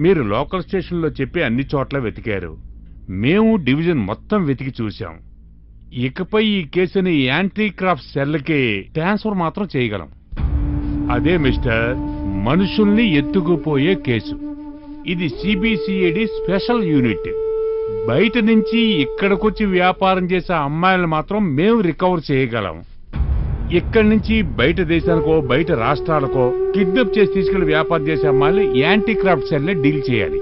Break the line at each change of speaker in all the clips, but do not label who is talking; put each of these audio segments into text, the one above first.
మీరు లోకల్ స్టేషన్లో చెప్పి అన్ని చోట్ల వెతికారు. మేము డివిజన్ మొత్తం వెతికి చూశాం. ఇకపై ఈ కేసుని యాంటీ క్రాఫ్ట్ సెల్కి ట్రాన్స్ఫర్ మాత్రం చేయగలం. అదే మిస్టర్, మనుషుల్ని ఎత్తుకుపోయే కేసు. ఇది సిబిసిఐడి స్పెషల్ యూనిట్. బయట నుంచి ఇక్కడికొచ్చి వ్యాపారం చేసే అమ్మాయిలను మాత్రం మేము రికవర్ చేయగలం. ఇక్కడి నుంచి బయట దేశానికో బయట రాష్ట్రాలకో కిడ్నాప్ చేసి తీసుకెళ్లి వ్యాపారం చేసే అమ్మాయిలు యాంటీ క్రాఫ్ట్ సెల్ డీల్ చేయాలి.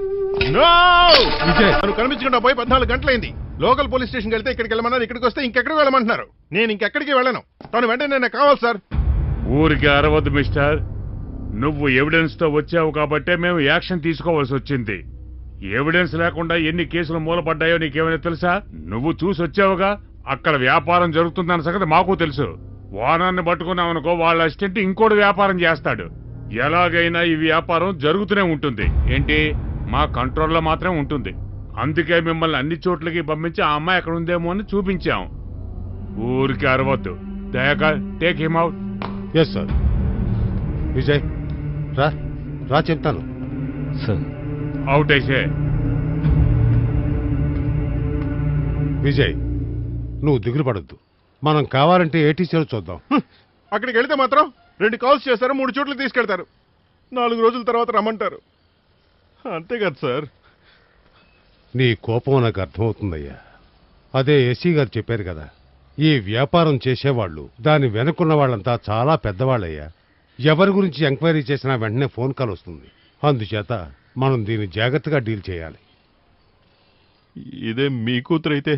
కనిపించకుండా పోయి 14 గంటలైంది. లోకల్ పోలీస్ స్టేషన్కి వెళ్తే ఇక్కడికి వెళ్ళమన్నారు, ఇక్కడికి వస్తే ఇంకెక్కడికి వెళ్ళమంటున్నారు. నేను ఇంకెక్కడికి వెళ్ళను. తను వెంటనే నాకు కావాలి సార్.
ఊరికి అరవద్దు మిస్టర్. నువ్వు ఎవిడెన్స్ తో వచ్చావు కాబట్టే మేము యాక్షన్ తీసుకోవాల్సి వచ్చింది. ఎవిడెన్స్ లేకుండా ఎన్ని కేసులు మూలపడ్డాయో నీకేమైనా తెలుసా? నువ్వు చూసి వచ్చావుగా, అక్కడ వ్యాపారం జరుగుతుందన్న సంగతి మాకు తెలుసు. వానాన్ని పట్టుకున్నామనుకో, వాళ్ళ అసిస్టెంట్ ఇంకోటి వ్యాపారం చేస్తాడు. ఎలాగైనా ఈ వ్యాపారం జరుగుతూనే ఉంటుంది. ఏంటి, మా కంట్రోల్లో మాత్రం ఉంటుంది. అందుకే మిమ్మల్ని అన్ని చోట్లకి పంపించి ఆ అమ్మాయి ఎక్కడ ఉందేమో అని చూపించాం. ఊరికి అరవద్దు. Dayakar, take him out.
Yes sir. Vijay రా రా చెప్తాను
సార్.
అవుట్ అయితే
విజయ్, నువ్వు దిగులు పడొద్దు. మనం కావాలంటే ఏటీసీలో చూద్దాం.
అక్కడికి వెళితే మాత్రం 2 కాల్స్ చేస్తారు, 3 చోట్ల తీసుకెళ్తారు. 4 రోజుల తర్వాత రమ్మంటారు. అంతే కదా సార్.
నీ కోపం నాకు అర్థమవుతుందయ్యా. అదే ఎస్సీ గారు చెప్పారు కదా, ఈ వ్యాపారం చేసేవాళ్ళు, దాని వెనుకున్న వాళ్ళంతా చాలా పెద్దవాళ్ళయ్యా. ఎవరి గురించి ఎంక్వైరీ చేసినా వెంటనే ఫోన్ కాల్ వస్తుంది. అందుచేత మనం దీన్ని జాగ్రత్తగా డీల్ చేయాలి.
ఇదే మీ కూతురు అయితే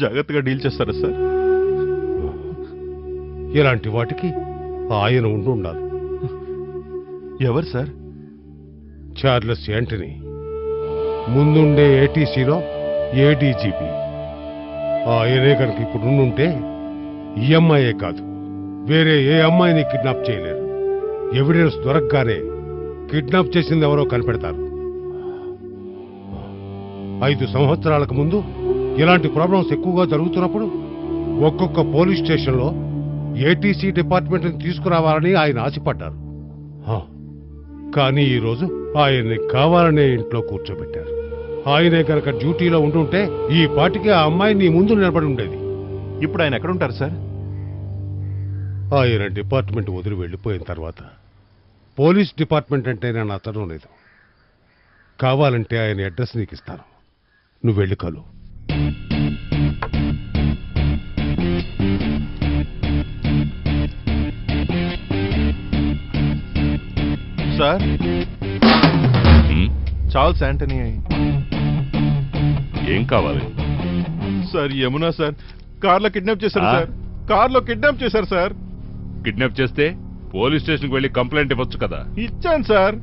జాగ్రత్తగా డీల్ చేస్తారా సార్?
ఇలాంటి వాటికి ఆయన ఉండాలి.
ఎవరు సార్?
చార్లెస్ యాంటనీ, ముందుండే ఏటీసీలో ఏడీజీపీ. ఆయనే కనుక ఇప్పుడు ఉండుంటే ఈ అమ్మాయే కాదు, వేరే ఏ అమ్మాయిని కిడ్నాప్ చేయలేరు. ఎవిడెన్స్ దొరకగానే కిడ్నాప్ చేసింది ఎవరో కనిపెడతారు. 5 సంవత్సరాలకు ముందు ఇలాంటి ప్రాబ్లమ్స్ ఎక్కువగా జరుగుతున్నప్పుడు ఒక్కొక్క పోలీస్ స్టేషన్లో ఏటీసీ డిపార్ట్మెంట్ని తీసుకురావాలని ఆయన ఆశపడ్డారు. కానీ ఈరోజు ఆయన్ని కావాలనే ఇంట్లో కూర్చోబెట్టారు. ఆయనే కనుక డ్యూటీలో ఉండుంటే ఈ పాటికి ఆ అమ్మాయి నీ ముందు నిలబడి ఉండేది.
ఇప్పుడు ఆయన ఎక్కడుంటారు సార్?
ఆయన డిపార్ట్మెంట్ వదిలి వెళ్ళిపోయిన తర్వాత పోలీస్ డిపార్ట్మెంట్ అంటే నేను నచ్చడం లేదు. కావాలంటే ఆయన అడ్రస్ నీకు ఇస్తాను, నువ్వు వెళ్ళి కలు.
Sir, Charles Antony.
ఏం కావాలి
సార్? యమునా సార్ కార్లో కిడ్నాప్ చేశారు సార్. కార్లో కిడ్నాప్ చేశారు సార్.
కిడ్నాప్ చేస్తే పోలీస్ స్టేషన్కి వెళ్ళి కంప్లైంట్ ఇవ్వచ్చు కదా.
ఇచ్చాను సార్,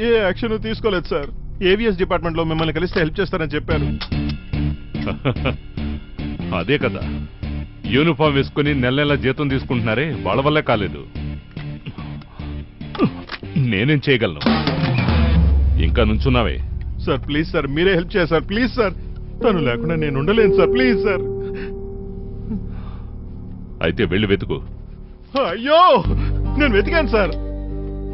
ఏ యాక్షన్ తీసుకోలేదు సార్. ఏవిఎస్ డిపార్ట్మెంట్ లో మిమ్మల్ని కలిస్తే హెల్ప్ చేస్తారని చెప్పారు.
అదే కదా, యూనిఫామ్ వేసుకుని నెల జీతం తీసుకుంటున్నారే, వాళ్ళ వల్లే కాలేదు. నేనేం చేయగలను? ఇంకా నుంచున్నావే.
సార్ ప్లీజ్ సార్, మీరే హెల్ప్ చేయాలి సార్. ప్లీజ్ సార్, తను లేకుండా నేను ఉండలేను సార్. Please sir.
అయితే వెళ్ళి వెతుకు.
అయ్యో, నేను వెతికాను సార్.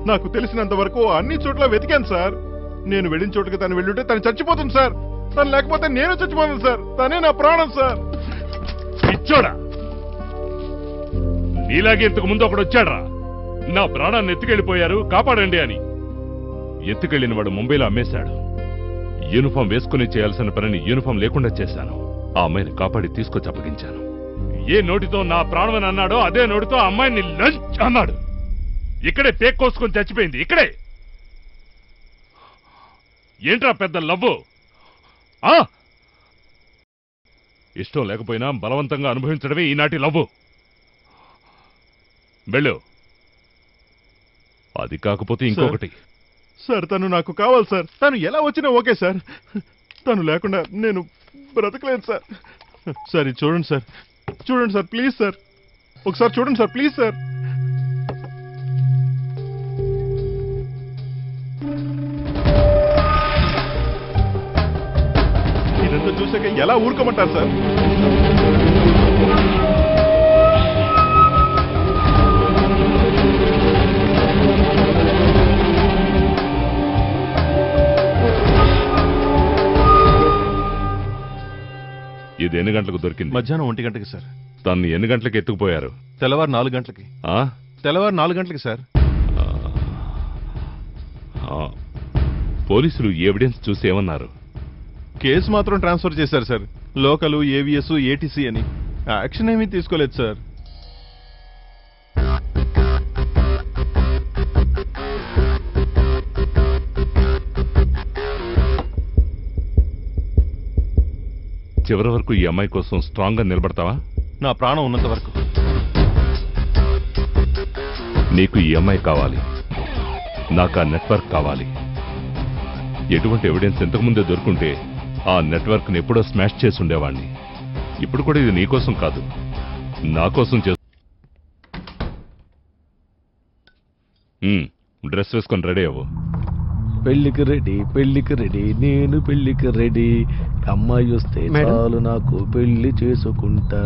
నాకు తెలిసినంత వరకు అన్ని చోట్ల వెతికాను సార్. నేను వెళ్ళిన చోటుకి తను వెళ్ళుంటే తను చచ్చిపోతుంది సార్. తను లేకపోతే నేను చచ్చిపోతాను సార్. తనే నా ప్రాణం సార్.
ఇచ్చోడా, నీలాగే ఇంతకు ముందు ఒకడు వచ్చాడ్రా, నా ప్రాణాన్ని ఎత్తుకెళ్ళిపోయారు కాపాడండి అని. ఎత్తుకెళ్లిన వాడు ముంబైలో అమ్మేశాడు. యూనిఫామ్ వేసుకుని చేయాల్సిన పనిని యూనిఫామ్ లేకుండా చేశాను. ఆ అమ్మాయిని కాపాడి తీసుకొచ్చి అప్పగించాను. ఏ నోటితో నా ప్రాణమని అన్నాడో అదే నోటితో ఆ అమ్మాయిని లంచ్ అన్నాడు. ఇక్కడే పేక్ కోసుకొని చచ్చిపోయింది. ఇక్కడే. ఏంట్రా పెద్ద లవ్వు? ఇష్టం లేకపోయినా బలవంతంగా అనుభవించడమే ఈనాటి లవ్వు. వెళ్ళు. అది కాకపోతే ఇంకొకటి.
సార్, తను నాకు కావాలి సార్. తను ఎలా వచ్చినా ఓకే సార్. తను లేకుండా నేను బ్రతకలేను సార్. సార్ ఇది చూడండి సార్, చూడండి సార్, ప్లీజ్ సార్, ఒకసారి చూడండి సార్, ప్లీజ్ సార్. ఇదంతా చూసాక ఎలా ఊరుకోమంటారు సార్?
ఇది ఎన్ని గంటలకు దొరికింది?
మధ్యాహ్నం 1 గంటకి సార్.
తను ఎన్ని గంటలకు ఎత్తుకుపోయారు?
తెల్లవారు 4 గంటలకి.
ఆ?
తెల్లవారు 4 గంటలకి సార్.
పోలీసులు ఎవిడెన్స్ చూసి ఏమన్నారు?
కేసు మాత్రం ట్రాన్స్ఫర్ చేశారు సార్. లోకలు, ఏవిఎస్, ఏటీసీ అని. యాక్షన్ ఏమీ తీసుకోలేదు సార్.
చివరి వరకు ఈ అమ్మాయి కోసం స్ట్రాంగ్ గా నిలబడతావా?
నా ప్రాణం ఉన్నంత వరకు.
నీకు ఈ అమ్మాయి కావాలి, నాకు ఆ నెట్వర్క్ కావాలి. ఎటువంటి ఎవిడెన్స్ ఇంతకుముందే దొరుకుంటే ఆ నెట్వర్క్ ని ఎప్పుడో స్మాష్ చేసి ఉండేవాణ్ణి. ఇప్పుడు కూడా ఇది నీకోసం కాదు, నా కోసం డ్రెస్ వేసుకొని రెడీ అవ్వు.
పెళ్లికి రెడీ, నేను పెళ్లికి రెడీ. అమ్మాయి వస్తే చాలు నాకు పెళ్లి చేసుకుంటా.